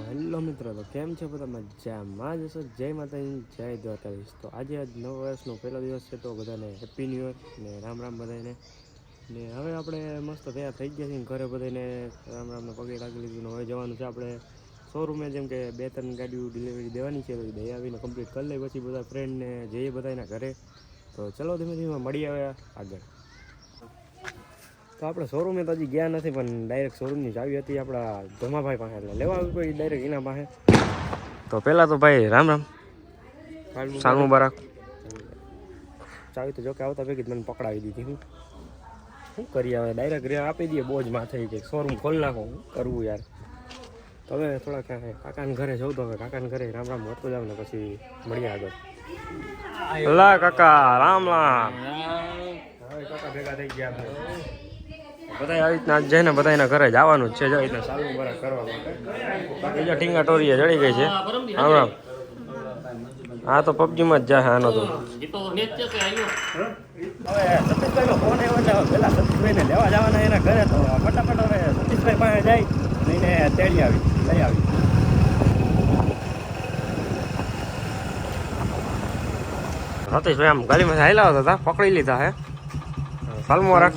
Hello મિત્રો, તો કેમ છે બધા મજામાં જશો? જય માતાજી, જય દ્વારકાધીશ. તો આજે નવ વર્ષનો પહેલો દિવસ છે, તો બધાને હેપી ન્યૂ યર ને રામ રામ બધાને. ને હવે આપણે મસ્ત તૈયાર થઈ ગયા છીએ, ઘરે બધાને રામ રામને પગે લાગી લીધું ને હવે જવાનું છે આપણે શોરૂમે. જેમ કે 2-3 ગાડીઓ ડિલિવરી દેવાની છે, તો દઈ આવીને કમ્પ્લીટ કરી લઈ, પછી બધા ફ્રેન્ડને જઈએ બધાના ઘરે. તો ચલો ધીમે ધીમે મળી આવ્યા આગળ. તો આપણે શોરૂમે તો હજી ગયા નથી, પણ ડાયરેક્ટ શોરૂમની ચાવી હતી આપણા ધમાભાઈ પાસે, એટલે લેવા આવી કોઈ ડાયરેક્ટ એના પાસે. તો પહેલાં તો ભાઈ રામ રામ, સાલ મુબારક. ચાવી તો જોકે આવતા ભેગી મને પકડાવી દીધી. શું કરીએ હવે, ડાયરેક્ટ આપી દઈએ બોજ માથે કે શોરૂમ ખોલી નાખો. શું કરવું યાર. તો હવે થોડાક કાકાને ઘરે જવું, તો હવે કાકાને ઘરે રામ રામ હોતો જાવ ને પછી મળીએ આગળ. લા કાકા રામ રામ. હવે કાકા ભેગા થઈ ગયા આપણે બધા. આવી રીતના જઈને બધાના ઘરે જવાનું જ છે, આવી રીતના સાલ મુબારક કરવા માટે. બાકી જો ટીંગા ટોરીએ ચડી ગઈ છે. રામ રામ. હા તો પબજીમાં જ જાય આનો તો. હવે સતીશભાઈનો ફોન આવ્યો એટલે પેલા સતીશભાઈને લેવા જવાના એના ઘરે, તો ફટાફટ હવે સતીશભાઈ પાસે જાય લઈને તેડી આવી લઈ આવી. સતીશભાઈ આમ ગાડીમાં હાલ્યા હતા, પકડી લીધા હે. સાલમુબારક.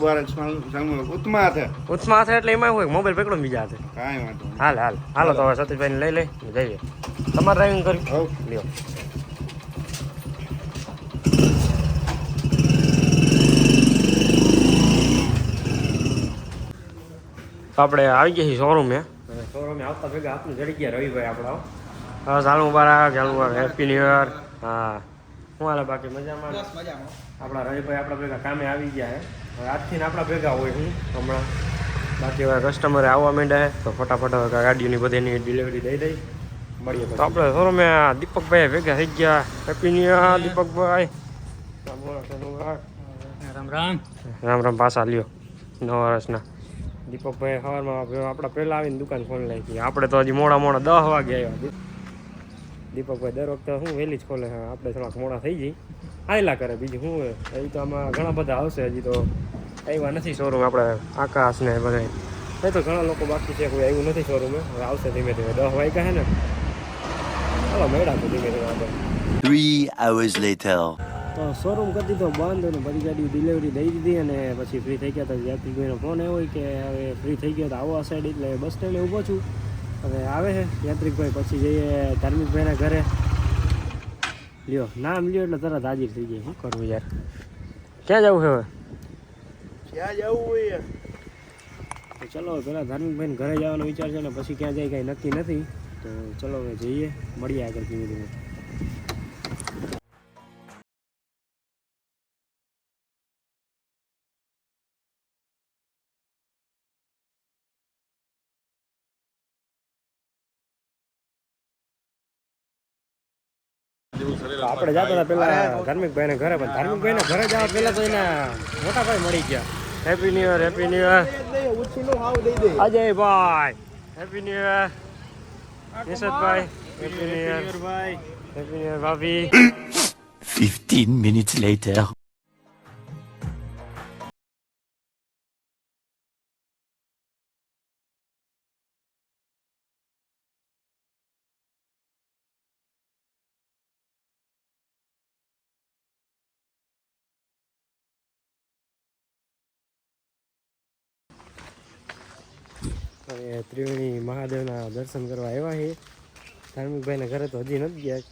ઉત્સમાં છે એટલે એમાં હોય મોબાઈલ પકડો બીજા હાથે. હાલ હાલો તો હવે સતીશભાઈને લઈ જઈએ. તમારે ડ્રાઇવિંગ કર્યું લ્યો. આપણે આવી ગયા છીએ શોરૂમે. શોરૂમે આવતા ભેગા આપણને જડી ગયા રવિભાઈ આપણા. હા સાલ મુબારક, હેપી ન્યુ યર. હા શું હાલે બાકી મજામાં? આપણા રવિભાઈ આપણા ભેગા કામે આવી ગયા હે. હવે આજથી આપણા ભેગા હોય હું હમણાં. બાકી હવે કસ્ટમરે આવવા માંડ્યા હે, તો ફટાફટ ગાડીઓની બધીની ડિલિવરી દઈ મળીએ. તો આપણે શોરૂમે દીપકભાઈ ભેગા થઈ ગયા. હેપી ન્યુ યર દીપકભાઈ. રામ રામ. રામ રામ પાછા લ્યો 9 વર્ષના. દીપકભાઈ સવારમાં આપણા પહેલાં આવીને દુકાન ખોલી નાખી. આપણે તો હજી મોડા 10 વાગે આવ્યા. દીપકભાઈ દર વખતે શું વહેલી જ ખોલે, આપણે થોડાક મોડા થઈ જઈએ. આયલા કરે બીજું શું હોય. એ તો આમાં ઘણા બધા આવશે, હજી તો આવ્યા નથી શોરૂમ. આપણે આકાશ ને બધા એ તો ઘણા લોકો બાકી છે, કોઈ આવ્યું નથી શોરૂમે. હવે આવશે ધીમે ધીમે. 10 વાગ્યા છે ને, ચાલો મેળા તો ધીમે ધીમે આગળ. 3 hours later. તો શોરૂમ કરી દીધો બંધ અને બધી ગાડી ડિલિવરી દઈ દીધી, અને પછી ફ્રી થઈ ગયા હતા. યાત્રિકભાઈનો ફોન આવ્યો કે હવે ફ્રી થઈ ગયો તો આવો આ સાઈડ, એટલે બસ સ્ટેન્ડે ઊભો છું. હવે આવે છે યાત્રિકભાઈ, પછી જઈએ ધાર્મિકભાઈના ઘરે. લ્યો નામ લ્યો એટલે તરત હાજર થઈ જાય. શું કરવું યાર, ક્યાં જવું છે હવે? ક્યાં જવું હોય? તો ચલો પેલા ધાર્મિકભાઈને ઘરે જવાનો વિચાર છે, ને પછી ક્યાં જાય કાંઈ નક્કી નથી. તો ચલો હવે જઈએ, મળીએ આગળ ધીમે ધીમે. આપણે જતા હતા પેલા ધાર્મિકભાઈને ઘરે, પણ ધાર્મિકભાઈને ઘરે જવા પેલા તો એના મોટા ભાઈ મળી ગયા. Happy new year, happy new year અજયભાઈ. હેપી ન્યુ યર યશવંતભાઈ. હેપી ન્યુ યર ભાઈ. હેપી ન્યુ યર ભાભી. 15 minutes later. હવે ત્રિવેણી મહાદેવના દર્શન કરવા આવ્યા છીએ. ધાર્મિકભાઈના ઘરે તો હજી નથી ગયા.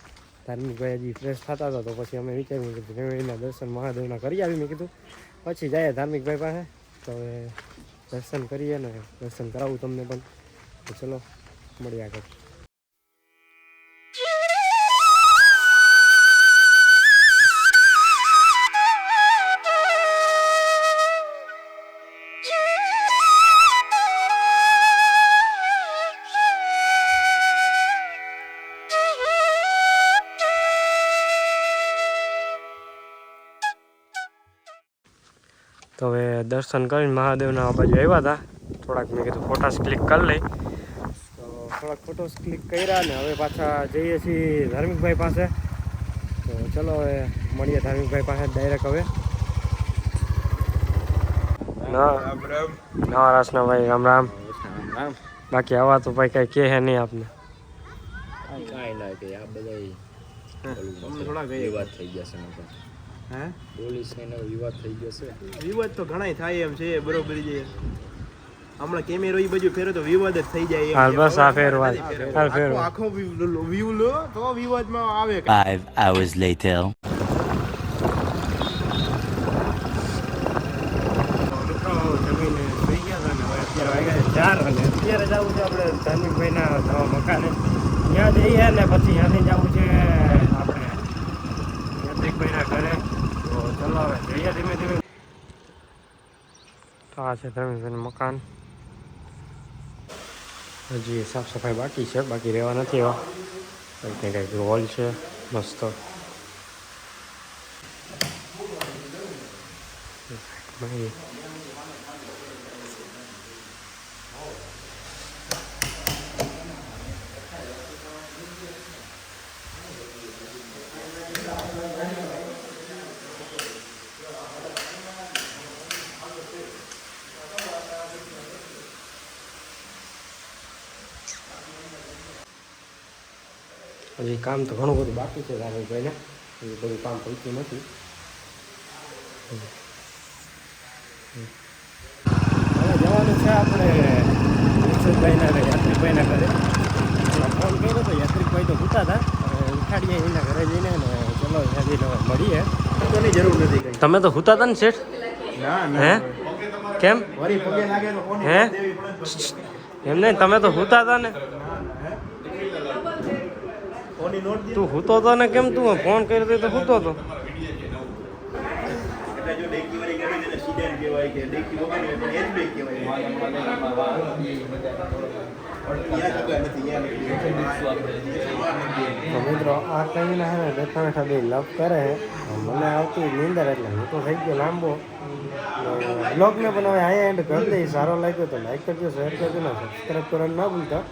ધાર્મિકભાઈ હજી ફ્રેશ થતા હતા, તો પછી અમે વિચાર્યું કે ત્રિવેણીના દર્શન મહાદેવના કરી આવી. મેં કીધું પછી જાય ધાર્મિકભાઈ પાસે. તો હવે દર્શન કરીએ ને દર્શન કરાવું તમને પણ. તો ચલો મળીએ આગળ. તો હવે દર્શન કરીને મહાદેવના બાજુ આવ્યા હતા. થોડાક મેં કીધું ફોટાસ ક્લિક કરી લઈ, તો થોડાક ફોટોસ ક્લિક કર્યા ને હવે પાછા જઈએ છીએ ધાર્મિકભાઈ પાસે. તો ચલો હવે મળીએ ધાર્મિકભાઈ પાસે ડાયરેક્ટ. હવે નવા રાસના ભાઈ રામ રામ. બાકી આવા તો ભાઈ કઈ કહે નહીં આપને. માયના કે આ બધા તમને થોડા ગઈ વિવાદ થઈ ગયા છે નકર. હે પોલીસ ને એનો વિવાદ થઈ ગયો છે. વિવાદ તો ઘણાય થાય એમ છે બરોબર છે હમણાં કેમેરો ઈ બાજુ ફેરો તો વિવાદ જ થઈ જાય એમ હાલ છે. બસ આ ફેરવા હાલ ફેરવા આખો વ્યૂ લો તો વિવાદમાં આવે 5 hours later. જમીને સુઈ ગયા હતા ને હવે અત્યારે વાગ્યા છે 4 અને અત્યારે જવું છે આપણે ધાર્મિકભાઈના નવા મકાને ત્યાં જઈએ ને પછી ત્યાંથી જવું છે આપણે યાત્રિકભાઈના ઘરે તો ચલો હવે જઈએ ધીમે ધીમે. તો આ છે ધાર્મિકભાઈનું મકાન. હજી સાફ સફાઈ બાકી છે, બાકી રહેવા નથી એવા કંઈક ને કંઈક હોલ છે મસ્ત. હજી કામ તો ઘણું બધું બાકી છે ધાર્મિકભાઈને, એ બધું કામ પહોંચ્યું નથી. હવે જવાનું છે આપણે યશોદભાઈના ઘરે, યાત્રિકભાઈના ઘરે. ફોન કર્યો તો યાત્રિકભાઈ તો પૂછતા હતા, ઉઠાડીએ એના ઘરે જઈને ને ચલો ત્યાંથી મળીએ. કોની જરૂર નથી કઈ તમે તો હુતા હતા ને શેઠ? ના હે કેમ વરી પગે લાગે તો કોની હે? દેવી પડે એમ નહીં, તમે તો હુતા હતા ને. કોની નોટ તું હુતો હતો ને કેમ તું ફોન કર્યો તો હુતો હતો? એટલે જો ડેકી વાળી ગાડી તેને સીડન કહેવાય કે ડેકી વગર પણ હેચબેક કહેવાય યા જગ્યા નથી યા તો મિત્રો આ કહીને હે ને બેઠા બેઠા બે લવ કરે છે. મને આવતી નીંદર એટલે હું તો થઈ ગયો લાંબો. બ્લોગને પણ હવે અહીંયા એન્ડ કરી દઈ. સારો લાગ્યો તો લાઈક કરજો, શેર કરજો ને સબસ્ક્રાઈબ કરવાનું ના ભૂલતા.